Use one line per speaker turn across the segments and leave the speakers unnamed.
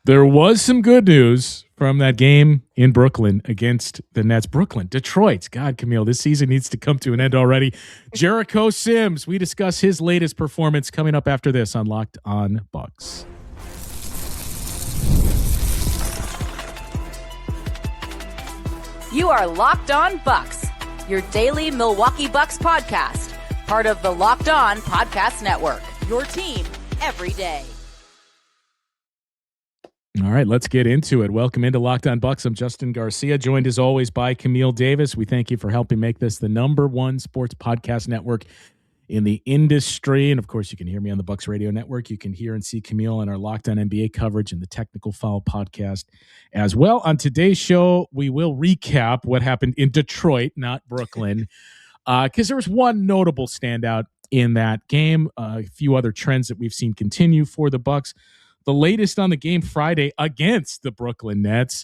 There was some good news from that game in Brooklyn against the Nets. Detroit. God, Camille, this season needs to come to an end already. Jericho Sims. We discuss his latest performance coming up after this on Locked On Bucks.
You are Locked On Bucks, your daily Milwaukee Bucks podcast, part of the Locked On Podcast Network, your team every day.
All right, let's get into it. Welcome into Locked On Bucks. I'm Justin Garcia, joined as always by Camille Davis. We thank you for helping make this the #1 sports podcast network in the industry. And of course, you can hear me on the Bucks Radio Network. You can hear and see Camille in our Locked On NBA coverage and the Technical Foul podcast as well. On today's show, we will recap what happened in Detroit, not Brooklyn, because there was one notable standout in that game. A few other trends that we've seen continue for the Bucks. The latest on the game Friday against the Brooklyn Nets.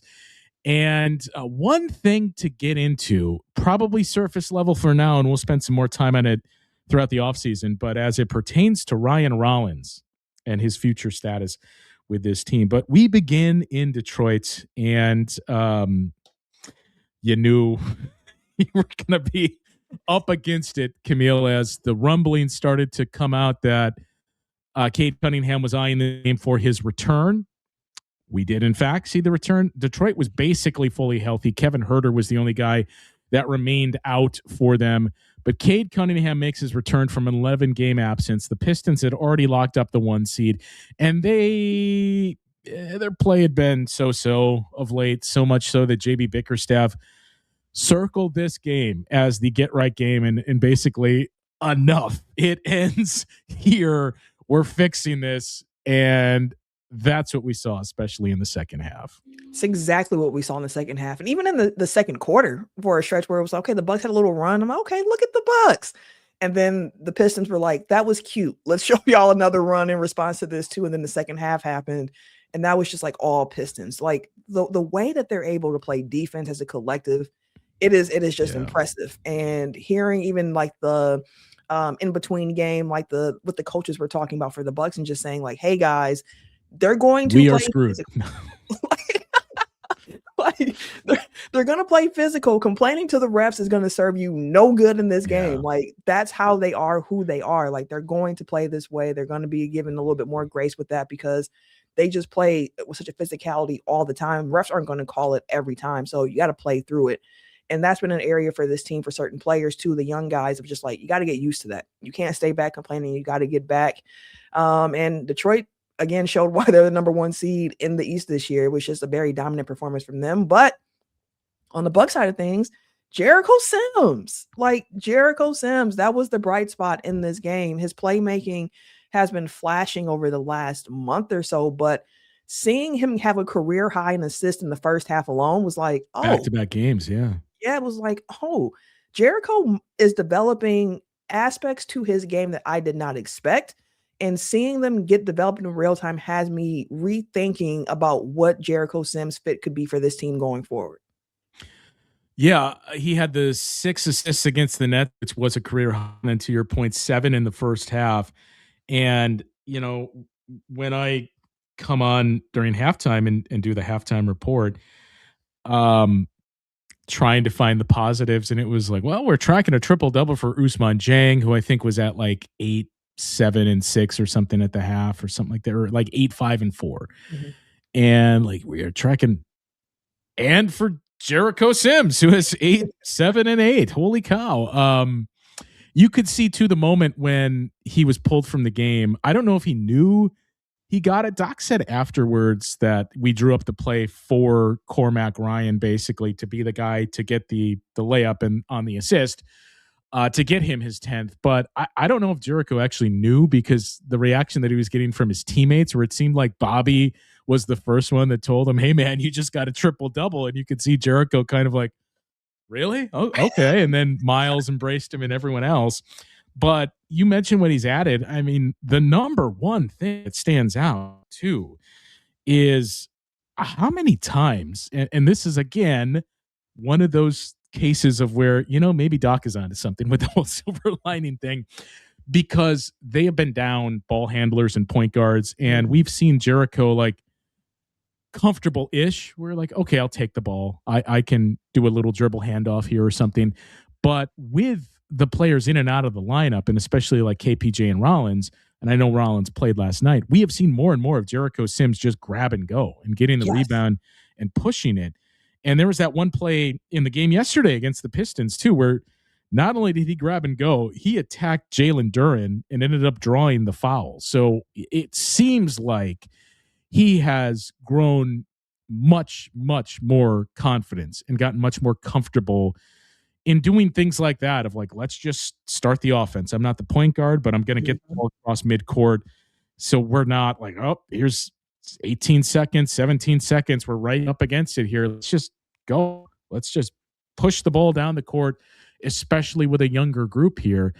And one thing to get into, probably surface level for now, and we'll spend some more time on it throughout the offseason, but as it pertains to Ryan Rollins and his future status with this team. But we begin in Detroit, and you knew you were going to be up against it, Camille, as the rumblings started to come out that Cade Cunningham was eyeing the game for his return. We did, in fact, see the return. Detroit was basically fully healthy. Kevin Huerter was the only guy that remained out for them. But Cade Cunningham makes his return from an 11-game absence. The Pistons had already locked up the 1 seed, and their play had been so-so of late, so much so that JB Bickerstaff circled this game as the get-right game, and basically enough. It ends here. We're fixing this, and that's what we saw, especially in the second half.
It's exactly what we saw in the second half. And even in the second quarter, for a stretch where it was okay, the Bucks had a little run. I'm like, okay, look at the Bucks. And then the Pistons were like, that was cute. Let's show y'all another run in response to this too. And then the second half happened. And that was just like all Pistons. Like the way that they're able to play defense as a collective, it is just impressive. And hearing even like the in between game, like what the coaches were talking about for the Bucks and just saying like, hey guys, they're going to
are screwed.
They're going to play physical. Complaining to the refs is going to serve you no good in this game. Like that's how they are, who they are. Like they're going to play this way. They're going to be given a little bit more grace with that because they just play with such a physicality all the time. Refs aren't going to call it every time. So you got to play through it. And that's been an area for this team for certain players too. The young guys of just like, you got to get used to that. You can't stay back complaining. You got to get back. And Detroit, again, showed why they're the #1 seed in the East this year. It was just a very dominant performance from them. But on the Bucks side of things, Jericho Sims, that was the bright spot in this game. His playmaking has been flashing over the last month or so, but seeing him have a career high in assists in the first half alone was like, oh,
back-to-back games, yeah,
it was like, oh, Jericho is developing aspects to his game that I did not expect. And seeing them get developed in real time has me rethinking about what Jericho Sims' fit could be for this team going forward.
Yeah, he had the 6 assists against the Nets, which was a career high, and to your point, 7 in the first half. And, you know, when I come on during halftime and do the halftime report, trying to find the positives, and it was like, well, we're tracking a triple-double for Usman Jang, who I think was at like 8, 7, and 6 or something at the half or something like that, or like 8, 5, and 4. Mm-hmm. And like we are tracking, and for Jericho Sims, who has 8, 7, and 8. Holy cow. You could see too the moment when he was pulled from the game. I don't know if he knew he got it. Doc said afterwards that we drew up the play for Cormac Ryan basically to be the guy to get the layup and on the assist. To get him his 10th. But I don't know if Jericho actually knew, because the reaction that he was getting from his teammates, where it seemed like Bobby was the first one that told him, hey, man, you just got a triple-double. And you could see Jericho kind of like, really? Oh, okay. And then Miles embraced him and everyone else. But you mentioned what he's added. I mean, the #1 thing that stands out, too, is how many times, and this is, again, one of those cases of where, you know, maybe Doc is onto something with the whole silver lining thing, because they have been down ball handlers and point guards, and we've seen Jericho like comfortable-ish. We're like, okay, I'll take the ball. I can do a little dribble handoff here or something. But with the players in and out of the lineup, and especially like KPJ and Rollins, and I know Rollins played last night, we have seen more and more of Jericho Sims just grab and go and getting the rebound and pushing it. And there was that one play in the game yesterday against the Pistons too, where not only did he grab and go, he attacked Jalen Duren and ended up drawing the foul. So it seems like he has grown much, much more confidence and gotten much more comfortable in doing things like that of like, let's just start the offense. I'm not the point guard, but I'm going to get the ball across midcourt. So we're not like, oh, here's 18 seconds, 17 seconds. We're right up against it here. Let's just go. Let's just push the ball down the court, especially with a younger group here.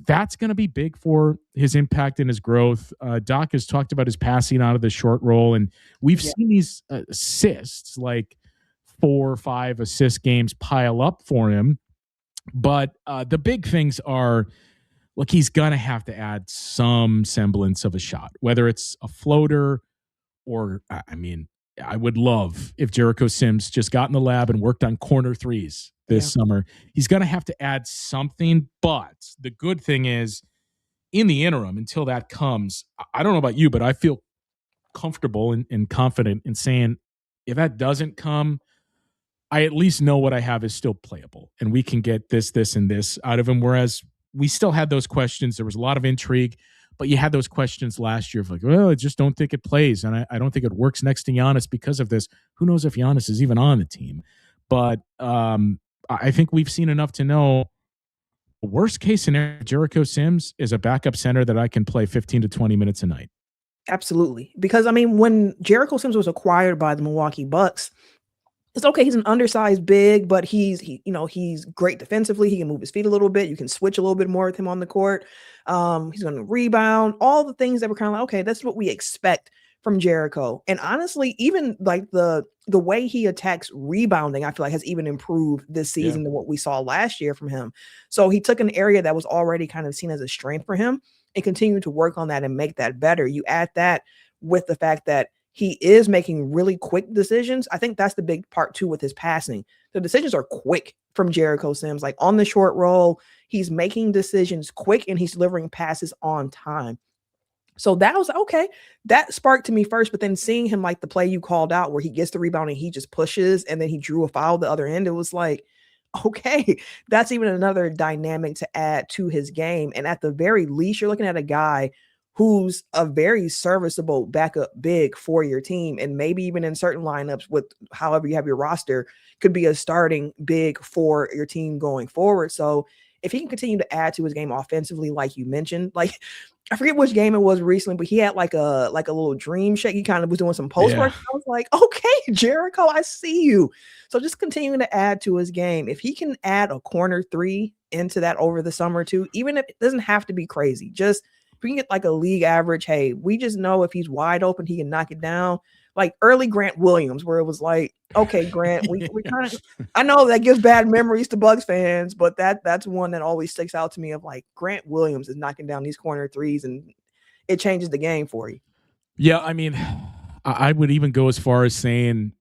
That's going to be big for his impact and his growth. Doc has talked about his passing out of the short roll, and we've seen these assists, like 4 or 5 assist games pile up for him. But the big things are, look, he's going to have to add some semblance of a shot, whether it's a floater or, I mean, I would love if Jericho Sims just got in the lab and worked on corner threes this summer. He's going to have to add something. But the good thing is, in the interim, until that comes, I don't know about you, but I feel comfortable and confident in saying if that doesn't come, I at least know what I have is still playable and we can get this, and this out of him. Whereas we still had those questions. There was a lot of intrigue, but you had those questions last year of like, well, I just don't think it plays. And I don't think it works next to Giannis because of this. Who knows if Giannis is even on the team? But I think we've seen enough to know the worst case scenario, Jericho Sims is a backup center that I can play 15 to 20 minutes a night.
Absolutely. Because I mean, when Jericho Sims was acquired by the Milwaukee Bucks, it's okay. He's an undersized big, but he's great defensively. He can move his feet a little bit. You can switch a little bit more with him on the court. He's going to rebound. All the things that were kind of like, okay, that's what we expect from Jericho. And honestly, even like the way he attacks rebounding, I feel like has even improved this season than what we saw last year from him. So he took an area that was already kind of seen as a strength for him and continued to work on that and make that better. You add that with the fact that he is making really quick decisions. I think that's the big part too with his passing. The decisions are quick from Jericho Sims. Like on the short roll, he's making decisions quick and he's delivering passes on time. So that was okay. That sparked to me first, but then seeing him like the play you called out where he gets the rebound and he just pushes and then he drew a foul the other end, it was like, okay, that's even another dynamic to add to his game. And at the very least, you're looking at a guy who's a very serviceable backup big for your team. And maybe even in certain lineups with however you have your roster could be a starting big for your team going forward. So if he can continue to add to his game offensively, like you mentioned, like I forget which game it was recently, but he had like a little dream shake. He kind of was doing some post work. I was like, okay, Jericho, I see you. So just continuing to add to his game. If he can add a corner three into that over the summer too, even if it doesn't have to be crazy, just if we can get like a league average, hey, we just know if he's wide open, he can knock it down. Like early Grant Williams, where it was like, okay, Grant, we kind of, I know that gives bad memories to Bucks fans, but that's one that always sticks out to me of like Grant Williams is knocking down these corner threes and it changes the game for you.
Yeah, I mean, I would even go as far as saying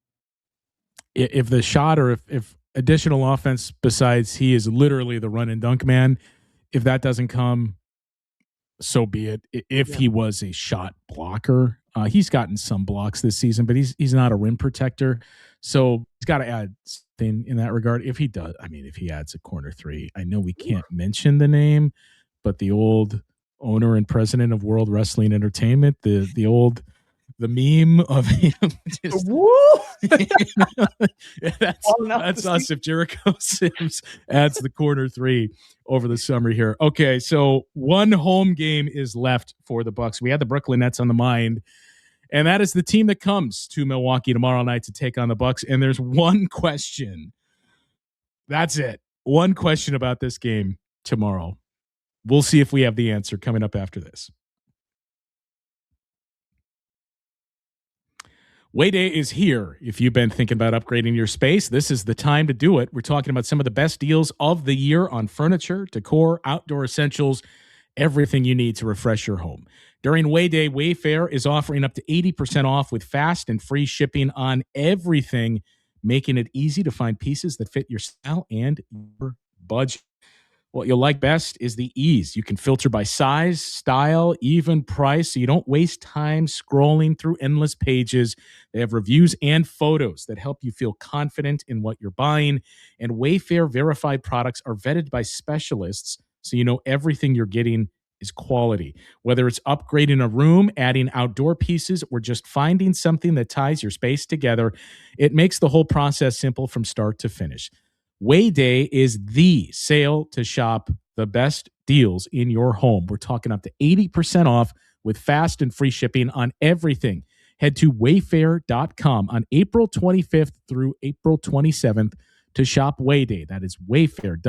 if the shot or if additional offense besides he is literally the run and dunk man, if that doesn't come, so be it. If he was a shot blocker, he's gotten some blocks this season, but he's not a rim protector. So he's got to add something in that regard. If he does, I mean, if he adds a corner three, I know we can't mention the name, but the old owner and president of World Wrestling Entertainment, the meme of him just, that's us if Jericho Sims adds the corner three over the summer here. Okay, so one home game is left for the Bucks. We had the Brooklyn Nets on the mind, and that is the team that comes to Milwaukee tomorrow night to take on the Bucks. And there's one question. That's it. One question about this game tomorrow. We'll see if we have the answer coming up after this. Wayday is here. If you've been thinking about upgrading your space, this is the time to do it. We're talking about some of the best deals of the year on furniture, decor, outdoor essentials, everything you need to refresh your home. During Way Day, Wayfair is offering up to 80% off with fast and free shipping on everything, making it easy to find pieces that fit your style and your budget. What you'll like best is the ease. You can filter by size, style, even price, so you don't waste time scrolling through endless pages. They have reviews and photos that help you feel confident in what you're buying. And Wayfair verified products are vetted by specialists, so you know everything you're getting is quality. Whether it's upgrading a room, adding outdoor pieces, or just finding something that ties your space together, it makes the whole process simple from start to finish. Way Day is the sale to shop the best deals in your home. We're talking up to 80% off with fast and free shipping on everything. Head to wayfair.com on April 25th through April 27th to shop Way Day. That is Wayfair,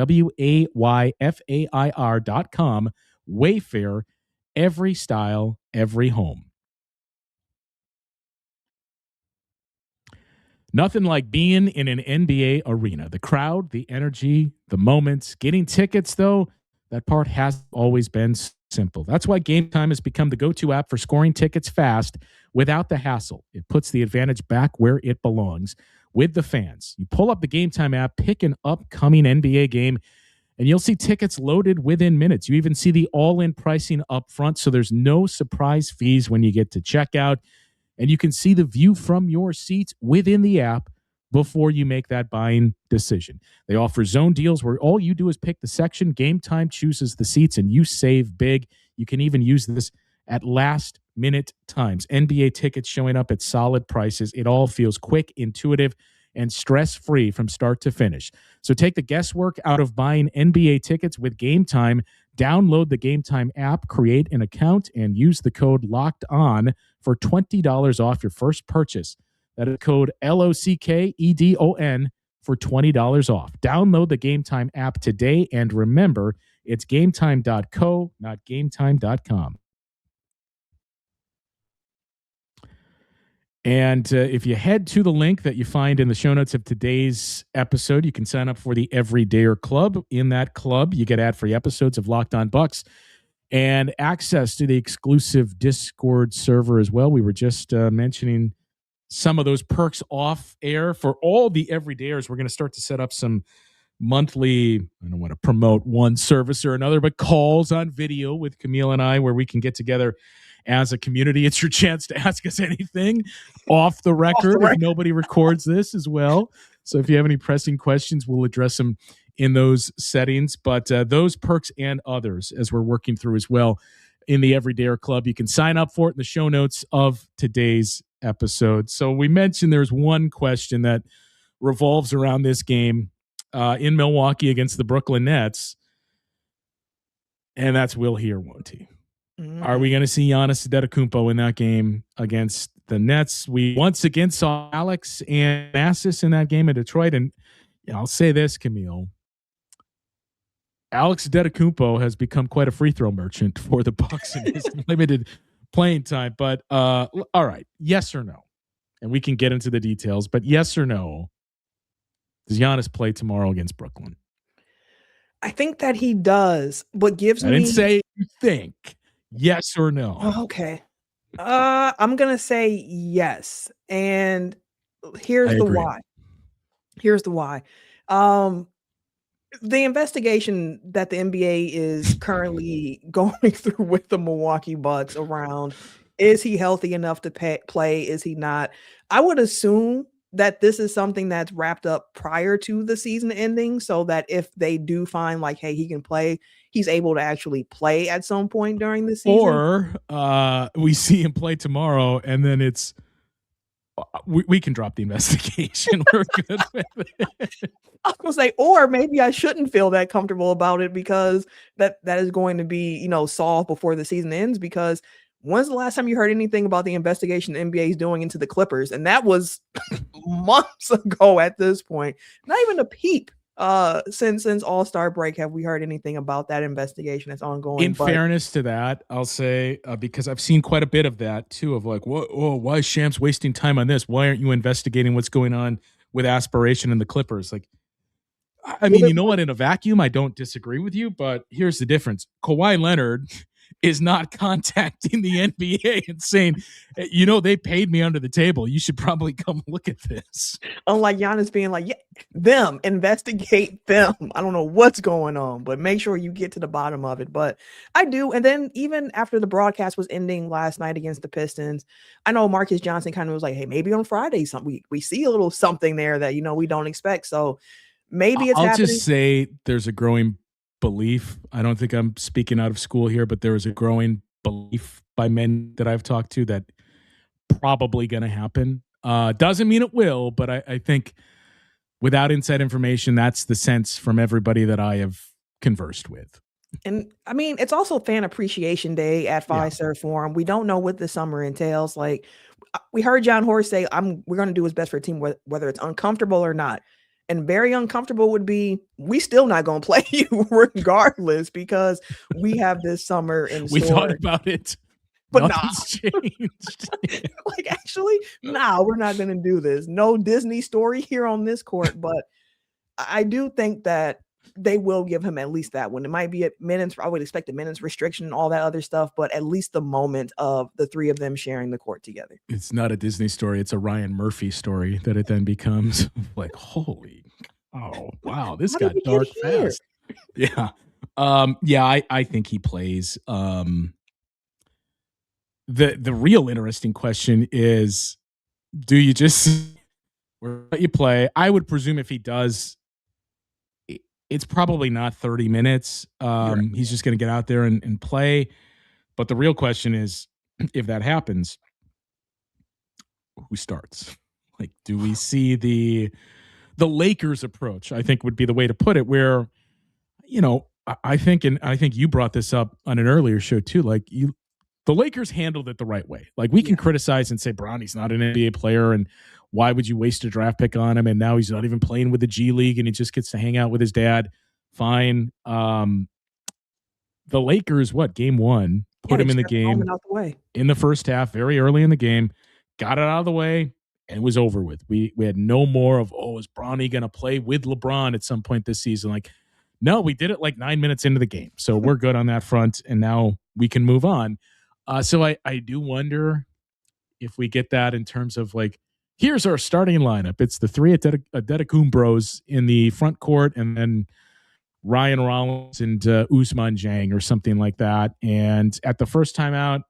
WAYFAIR.com. Wayfair, every style, every home. Nothing like being in an NBA arena. The crowd, the energy, the moments. Getting tickets, though, that part has always been simple. That's why Game Time has become the go-to app for scoring tickets fast without the hassle. It puts the advantage back where it belongs with the fans. You pull up the Game Time app, pick an upcoming NBA game, and you'll see tickets loaded within minutes. You even see the all-in pricing up front, so there's no surprise fees when you get to checkout. And you can see the view from your seats within the app before you make that buying decision. They offer zone deals where all you do is pick the section, Game Time chooses the seats, and you save big. You can even use this at last-minute times. NBA tickets showing up at solid prices. It all feels quick, intuitive, and stress-free from start to finish. So take the guesswork out of buying NBA tickets with Game Time. Download the Game Time app, create an account, and use the code LOCKEDON for $20 off your first purchase. That is code LOCKEDON for $20 off. Download the Game Time app today, and remember, it's gametime.co, not gametime.com. And if you head to the link that you find in the show notes of today's episode, you can sign up for the Everydayer Club. In that club, you get ad-free episodes of Locked On Bucks and access to the exclusive Discord server as well. We were just mentioning some of those perks off air for all the Everydayers. We're going to start to set up some monthly, I don't want to promote one service or another, but calls on video with Camille and I where we can get together as a community. It's your chance to ask us anything off the record if nobody records this as well. So if you have any pressing questions, we'll address them in those settings. But those perks and others, as we're working through as well in the Everydayer Club, you can sign up for it in the show notes of today's episode. So we mentioned there's one question that revolves around this game in Milwaukee against the Brooklyn Nets, and that's will he or won't he? Are we going to see Giannis Antetokounmpo in that game against the Nets? We once again saw Alex and Massis in that game in Detroit. And I'll say this, Camille. Alex Antetokounmpo has become quite a free throw merchant for the Bucks in his limited playing time. But all right, yes or no? And we can get into the details. But yes or no, does Giannis play tomorrow against Brooklyn?
I think that he does. What gives me...
I didn't say you think. Yes or no?
Okay. I'm going to say yes. And here's the why. Here's the why. The investigation that the NBA is currently going through with the Milwaukee Bucks around, is he healthy enough to play? Is he not? I would assume that this is something that's wrapped up prior to the season ending, so that if they do find like, hey, he can play, he's able to actually play at some point during the season.
Or we see him play tomorrow, and then it's we can drop the investigation. We're good with it.
I was gonna say, or maybe I shouldn't feel that comfortable about it because that is going to be, solved before the season ends. Because when's the last time you heard anything about the investigation the NBA is doing into the Clippers? And that was months ago at this point. Not even a peep. Since All-Star break, have we heard anything about that investigation that's ongoing?
In fairness to that, I'll say, because I've seen quite a bit of that too, of like, why is Shams wasting time on this? Why aren't you investigating what's going on with aspiration in the Clippers? Like, I mean, you know what? In a vacuum, I don't disagree with you, but here's the difference. Kawhi Leonard is not contacting the NBA and saying, they paid me under the table. You should probably come look at this.
Unlike Giannis being like, investigate them. I don't know what's going on, but make sure you get to the bottom of it. But I do. And then even after the broadcast was ending last night against the Pistons, I know Marcus Johnson kind of was like, hey, maybe on Friday, we see a little something there that, we don't expect. So maybe it's happening.
I'll just say there's a growing belief. I don't think I'm speaking out of school here, but there is a growing belief by men that I've talked to that probably going to happen. Doesn't mean it will, but I think without inside information, that's the sense from everybody that I have conversed with.
And I mean, it's also Fan Appreciation Day at Fiserv Forum. We don't know what the summer entails. Like we heard John Horst say, we're going to do his best for a team, whether it's uncomfortable or not. And very uncomfortable would be, we still not going to play you regardless because we have this summer in store.
We thought about it,
but
nothing's changed.
Like, actually, we're not going to do this. No Disney story here on this court, but I do think that they will give him at least that one. It might be at minutes. I would expect a minutes restriction and all that other stuff, but at least the moment of the three of them sharing the court together.
It's not a Disney story. It's a Ryan Murphy story that it then becomes like, holy, oh, wow, this got dark fast. Yeah. I think he plays. The real interesting question is, do you just let you play? I would presume if he does, it's probably not 30 minutes. He's just going to get out there and play. But the real question is, if that happens, who starts? Like, do we see the Lakers approach? I think would be the way to put it, where, I think you brought this up on an earlier show too. Like the Lakers handled it the right way. Like we can criticize and say, Bronny's not an NBA player and why would you waste a draft pick on him? And now he's not even playing with the G League and he just gets to hang out with his dad. Fine. The Lakers, game one, put him in the game in the first half, very early in the game, got it out of the way, and it was over with. We had no more of, is Bronny going to play with LeBron at some point this season? Like, no, we did it like 9 minutes into the game. So we're good on that front, and now we can move on. So I do wonder if we get that in terms of like, here's our starting lineup. It's the three Antetokounmpos in the front court, and then Ryan Rollins and Ousmane Dieng or something like that. And at the first time out,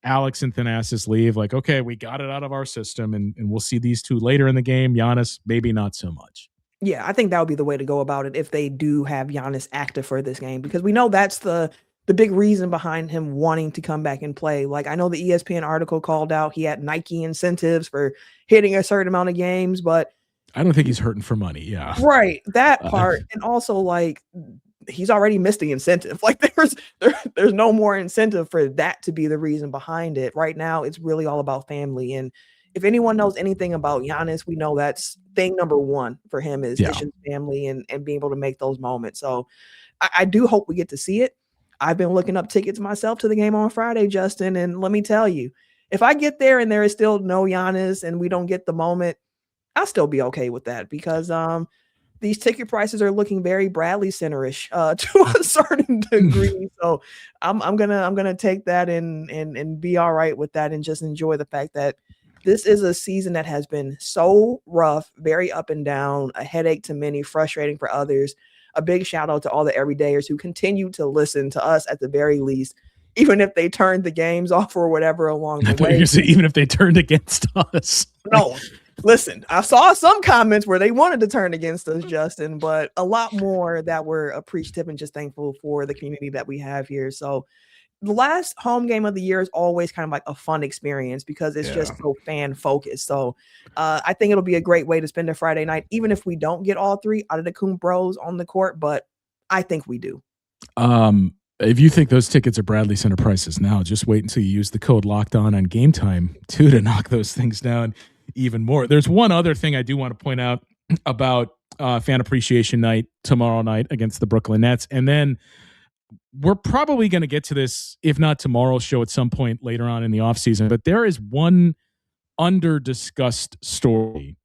Alex and Thanasis leave. Like, okay, we got it out of our system, and we'll see these two later in the game. Giannis, maybe not so much.
Yeah, I think that would be the way to go about it if they do have Giannis active for this game, because we know that's the big reason behind him wanting to come back and play. Like, I know the ESPN article called out he had Nike incentives for hitting a certain amount of games, but
I don't think he's hurting for money. Yeah.
Right. That part. And also, like, he's already missed the incentive. Like, there's no more incentive for that to be the reason behind it. Right now, it's really all about family. And if anyone knows anything about Giannis, we know that's thing number one for him is his family and being able to make those moments. So I do hope we get to see it. I've been looking up tickets myself to the game on Friday, Justin, and let me tell you, if I get there and there is still no Giannis and we don't get the moment, I'll still be okay with that, because these ticket prices are looking very Bradley Center-ish to a certain degree. So I'm gonna take that and be all right with that and just enjoy the fact that this is a season that has been so rough, very up and down, a headache to many, frustrating for others. A big shout out to all the everydayers who continue to listen to us at the very least, even if they turned the games off or whatever along the way.
Even if they turned against us.
No, listen, I saw some comments where they wanted to turn against us, Justin, but a lot more that were appreciative and just thankful for the community that we have here. So the last home game of the year is always kind of like a fun experience because it's just so fan focused. So I think it'll be a great way to spend a Friday night, even if we don't get all three Antetokounmpos on the court, but I think we do.
If you think those tickets are Bradley Center prices now, just wait until you use the code Locked On Game Time too to knock those things down even more. There's one other thing I do want to point out about Fan Appreciation Night tomorrow night against the Brooklyn Nets, and then we're probably going to get to this, if not tomorrow's show, at some point later on in the offseason. But there is one under-discussed story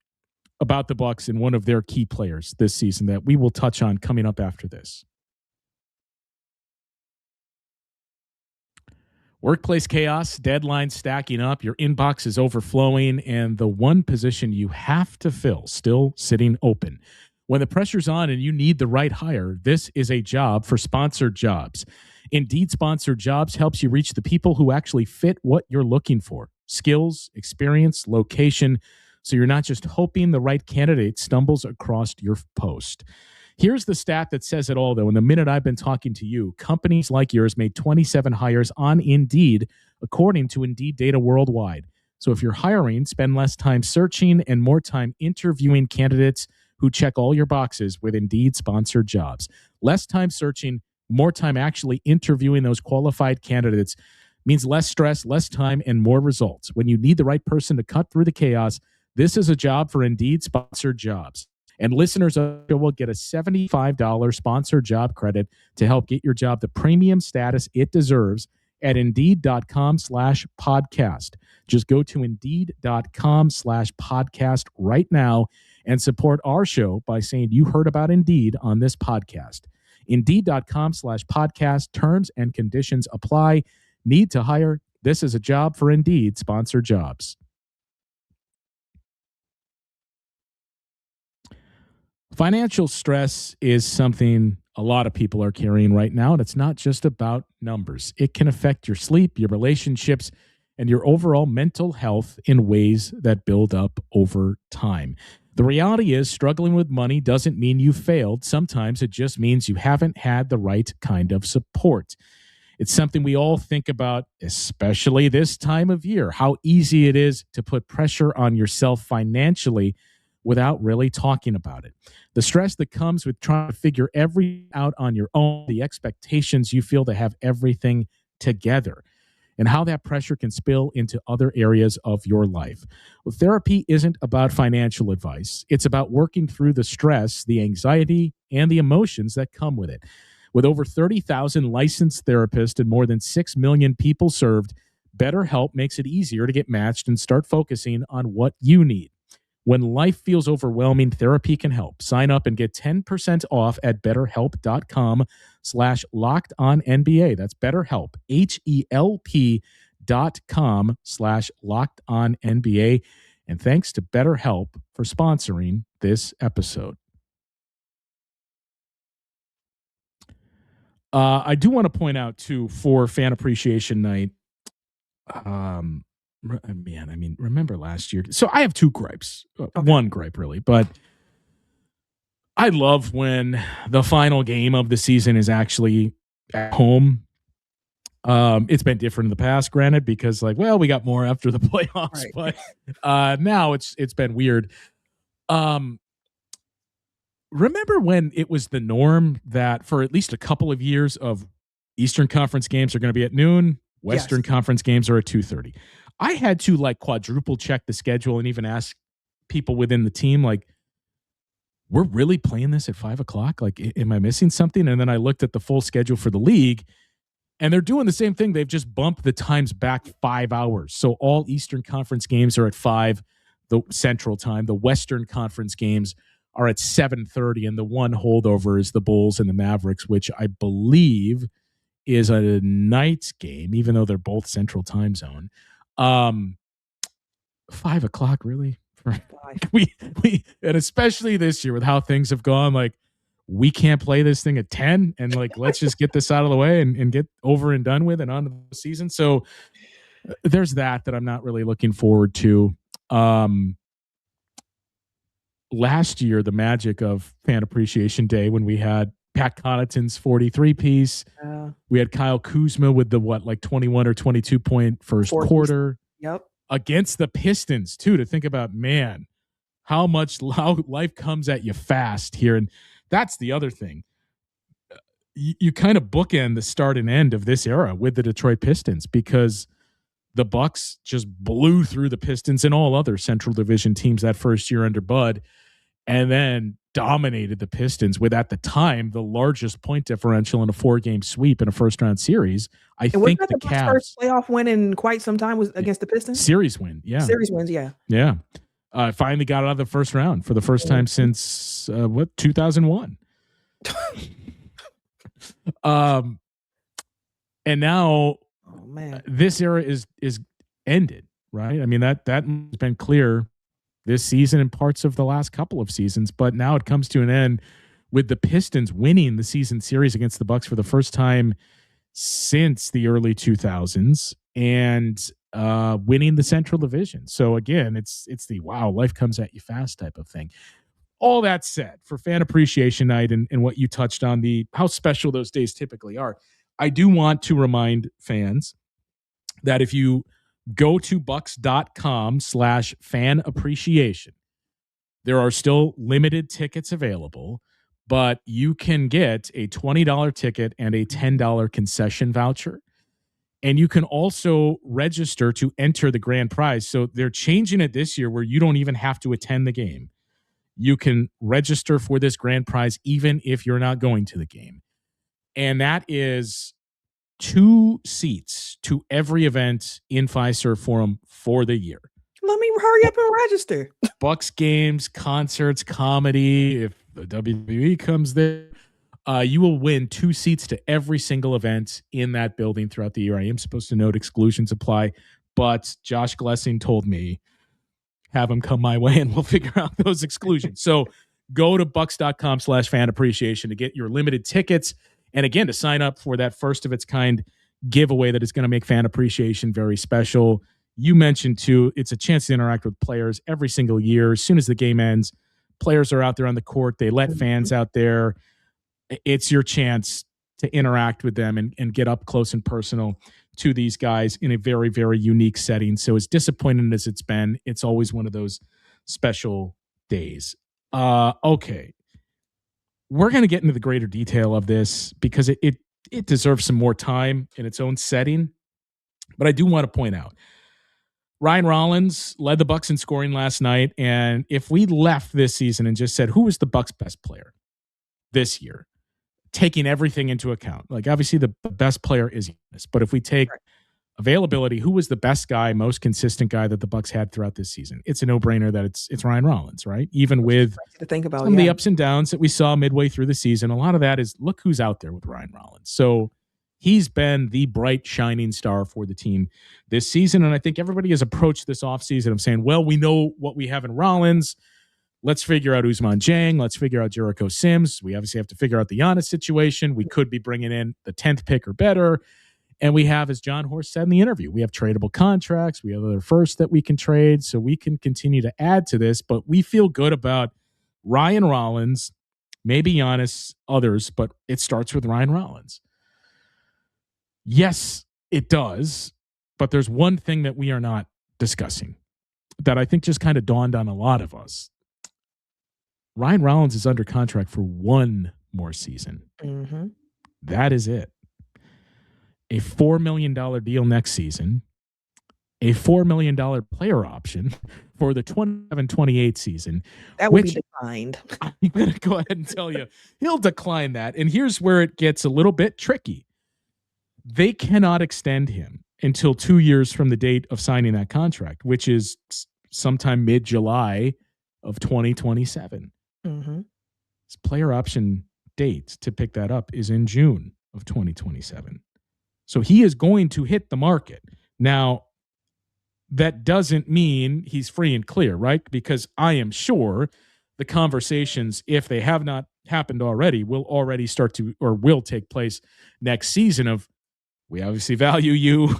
about the Bucks and one of their key players this season that we will touch on coming up after this. Workplace chaos, deadlines stacking up, your inbox is overflowing, and the one position you have to fill still sitting open. When the pressure's on and you need the right hire, this is a job for sponsored jobs. Indeed Sponsored Jobs helps you reach the people who actually fit what you're looking for. Skills, experience, location, so you're not just hoping the right candidate stumbles across your post. Here's the stat that says it all, though. In the minute I've been talking to you, companies like yours made 27 hires on Indeed, according to Indeed data worldwide. So if you're hiring, spend less time searching and more time interviewing candidates who check all your boxes with Indeed Sponsored Jobs. Less time searching, more time actually interviewing those qualified candidates means less stress, less time, and more results. When you need the right person to cut through the chaos, this is a job for Indeed Sponsored Jobs. And listeners will get a $75 sponsored job credit to help get your job the premium status it deserves at Indeed.com/podcast. Just go to Indeed.com/podcast right now and support our show by saying you heard about Indeed on this podcast. Indeed.com/podcast. Terms and conditions apply. Need to hire? This is a job for Indeed Sponsored Jobs. Financial stress is something a lot of people are carrying right now, and it's not just about numbers. It can affect your sleep, your relationships, and your overall mental health in ways that build up over time. The reality is, struggling with money doesn't mean you failed. Sometimes it just means you haven't had the right kind of support. It's something we all think about, especially this time of year, how easy it is to put pressure on yourself financially without really talking about it. The stress that comes with trying to figure everything out on your own, the expectations you feel to have everything together, and how that pressure can spill into other areas of your life. Well, therapy isn't about financial advice. It's about working through the stress, the anxiety, and the emotions that come with it. With over 30,000 licensed therapists and more than 6 million people served, BetterHelp makes it easier to get matched and start focusing on what you need. When life feels overwhelming, therapy can help. Sign up and get 10% off at BetterHelp.com/LockedOnNBA. That's BetterHelp, HELP.com/LockedOnNBA. And thanks to BetterHelp for sponsoring this episode. I do want to point out, too, for Fan Appreciation Night, remember last year? So I have two gripes. One gripe, really. But I love when the final game of the season is actually at home. It's been different in the past, granted, because we got more after the playoffs. Right. But now it's been weird. Remember when it was the norm that for at least a couple of years of Eastern Conference games are going to be at noon, Western Conference games are at 2:30. I had to quadruple check the schedule and even ask people within the team, we're really playing this at 5:00? Am I missing something? And then I looked at the full schedule for the league, and they're doing the same thing. They've just bumped the times back 5 hours. So all Eastern Conference games are at 5, the Central Time. The Western Conference games are at 7:30, and the one holdover is the Bulls and the Mavericks, which I believe is a night's game, even though they're both Central Time Zone. 5:00, really? we and especially this year with how things have gone, we can't play this thing at 10 and let's just get this out of the way and get over and done with and on to the season. So there's that I'm not really looking forward to. Last year, the magic of Fan Appreciation Day, when we had Pat Connaughton's 43 piece, we had Kyle Kuzma with the 21 or 22 point first quarter.
Yep.
Against the Pistons too, to think about, man, how life comes at you fast here. And that's the other thing. You kind of bookend the start and end of this era with the Detroit Pistons, because the Bucks just blew through the Pistons and all other Central Division teams that first year under Bud, and then dominated the Pistons with, at the time, the largest point differential in a 4-game sweep in a first-round series. I think the Cavs'
first playoff win in quite some time was against the Pistons.
Series win, yeah.
Series wins, yeah.
Yeah. Finally got out of the first round for the first time since 2001. And now this era is ended, right? I mean, that has been clear this season and parts of the last couple of seasons, but now it comes to an end with the Pistons winning the season series against the Bucks for the first time since the early 2000s and winning the Central Division. So again, it's the wow, life comes at you fast type of thing. All that said, for Fan Appreciation Night and what you touched on, how special those days typically are, I do want to remind fans that if you go to bucks.com/fan appreciation, there are still limited tickets available, but you can get a $20 ticket and a $10 concession voucher. And you can also register to enter the grand prize. So they're changing it this year where you don't even have to attend the game. You can register for this grand prize even if you're not going to the game. And that is 2 seats to every event in Fiserv Forum for the year.
Let me hurry up and register.
Bucks games, concerts, comedy. If the WWE comes there, you will win 2 seats to every single event in that building throughout the year. I am supposed to note exclusions apply, but Josh Glessing told me, have him come my way and we'll figure out those exclusions. So go to bucks.com/fan appreciation to get your limited tickets. And again, to sign up for that first of its kind giveaway that is going to make fan appreciation very special. You mentioned too, it's a chance to interact with players every single year. As soon as the game ends, players are out there on the court. They let fans out there. It's your chance to interact with them and get up close and personal to these guys in a very, very unique setting. So as disappointing as it's been, it's always one of those special days. Okay. We're going to get into the greater detail of this because it deserves some more time in its own setting. But I do want to point out, Ryan Rollins led the Bucks in scoring last night. And if we left this season and just said, who was the Bucks' best player this year, taking everything into account, like obviously the best player is Giannis, but if we take availability, who was the best guy, most consistent guy that the Bucks had throughout this season? It's a no-brainer that it's Ryan Rollins, right? Even with
to think about
some of the ups and downs that we saw midway through the season, a lot of that is look who's out there with Ryan Rollins. So he's been the bright, shining star for the team this season. And I think everybody has approached this offseason of saying, well, we know what we have in Rollins. Let's figure out Ousmane Dieng. Let's figure out Jericho Sims. We obviously have to figure out the Giannis situation. We could be bringing in the 10th pick or better. And we have, as John Horst said in the interview, we have tradable contracts. We have other firsts that we can trade. So we can continue to add to this. But we feel good about Ryan Rollins, maybe Giannis, others, but it starts with Ryan Rollins. Yes, it does. But there's one thing that we are not discussing that I think just kind of dawned on a lot of us. Ryan Rollins is under contract for 1 more season.
Mm-hmm.
That is it. A $4 million deal next season, a $4 million player option for the 27-28 season.
That will be declined.
I'm going to go ahead and tell you, he'll decline that. And here's where it gets a little bit tricky. They cannot extend him until 2 years from the date of signing that contract, which is sometime mid-July of 2027.
Mm-hmm.
His player option date to pick that up is in June of 2027. So he is going to hit the market. Now, that doesn't mean he's free and clear, right? Because I am sure the conversations, if they have not happened already, will already start to, or will take place next season of, we obviously value you.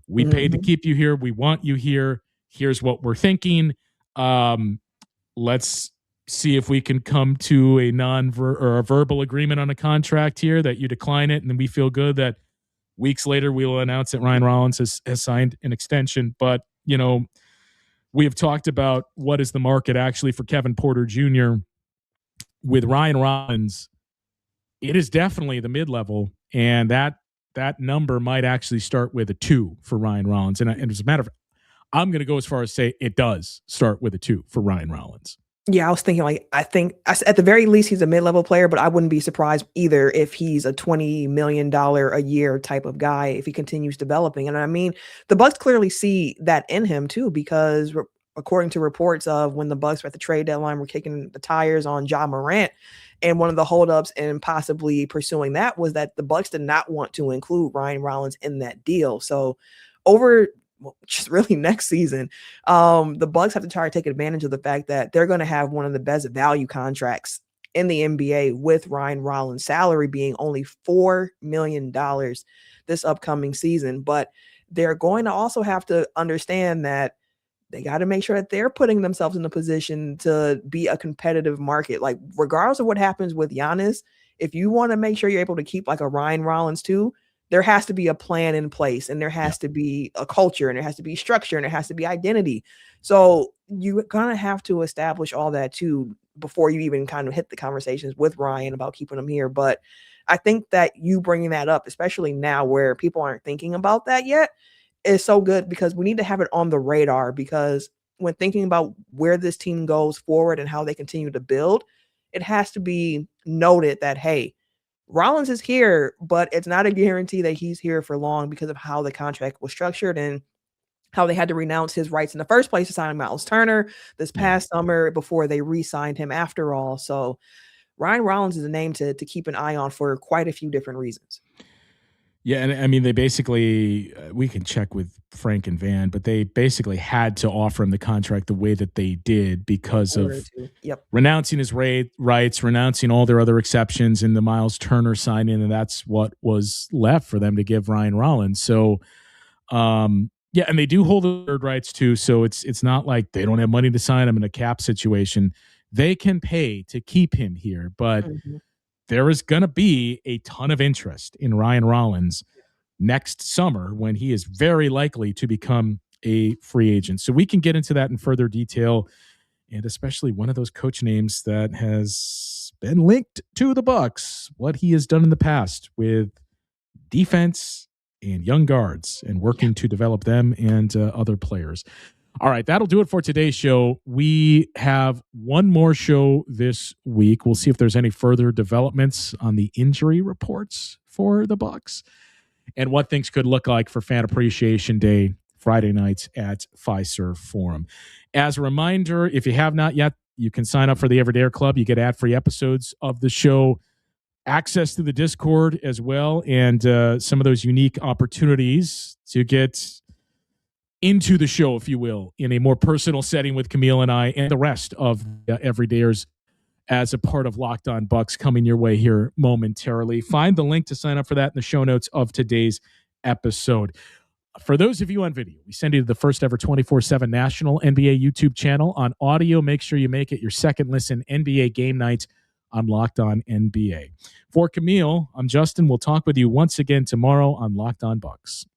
We paid to keep you here. We want you here. Here's what we're thinking. Let's see if we can come to a a verbal agreement on a contract here that you decline it. And then we feel good that weeks later we will announce that Ryan Rollins has signed an extension. But, you know, we have talked about what is the market actually for Kevin Porter Jr. With Ryan Rollins. It is definitely the mid-level, and that number might actually start with a 2 for Ryan Rollins. And as a matter of fact, I'm going to go as far as say it does start with a 2 for Ryan Rollins.
Yeah, I was thinking I think at the very least he's a mid-level player, but I wouldn't be surprised either if he's a $20 million a year type of guy if he continues developing. And I mean, the Bucks clearly see that in him too, because according to reports of when the Bucks were at the trade deadline were kicking the tires on Ja Morant. And one of the holdups in possibly pursuing that was that the Bucks did not want to include Ryan Rollins in that deal. So just really next season, the Bucks have to try to take advantage of the fact that they're going to have one of the best value contracts in the NBA, with Ryan Rollins' salary being only $4 million this upcoming season. But they're going to also have to understand that they got to make sure that they're putting themselves in a position to be a competitive market. Like, regardless of what happens with Giannis, if you want to make sure you're able to keep like a Ryan Rollins too, there has to be a plan in place, and there has to be a culture, and there has to be structure, and there has to be identity. So you're going to have to establish all that too before you even kind of hit the conversations with Ryan about keeping him here. But I think that you bringing that up, especially now where people aren't thinking about that yet, is so good, because we need to have it on the radar, because when thinking about where this team goes forward and how they continue to build, it has to be noted that, hey, Rollins is here, but it's not a guarantee that he's here for long because of how the contract was structured and how they had to renounce his rights in the first place to sign Miles Turner this past summer before they re-signed him after all. So Ryan Rollins is a name to keep an eye on for quite a few different reasons.
Yeah, and I mean, they basically, we can check with Frank and Van, but they basically had to offer him the contract the way that they did because of renouncing his rights, renouncing all their other exceptions in the Miles Turner signing, and that's what was left for them to give Ryan Rollins. So, yeah, and they do hold the third rights too, so it's not like they don't have money to sign him in a cap situation. They can pay to keep him here, but there is going to be a ton of interest in Ryan Rollins next summer when he is very likely to become a free agent. So we can get into that in further detail, and especially one of those coach names that has been linked to the Bucks, what he has done in the past with defense and young guards and working to develop them and other players. All right, that'll do it for today's show. We have one more show this week. We'll see if there's any further developments on the injury reports for the Bucks and what things could look like for Fan Appreciation Day, Friday nights at Fiserv Forum. As a reminder, if you have not yet, you can sign up for the Everydayer Club. You get ad-free episodes of the show, access to the Discord as well, and some of those unique opportunities to get into the show, if you will, in a more personal setting with Camille and I and the rest of the Everydayers as a part of Locked On Bucks, coming your way here momentarily. Find the link to sign up for that in the show notes of today's episode. For those of you on video, we send you to the first ever 24/7 national NBA YouTube channel. On audio, make sure you make it your second listen, NBA Game Night on Locked On NBA. For Camille, I'm Justin. We'll talk with you once again tomorrow on Locked On Bucks.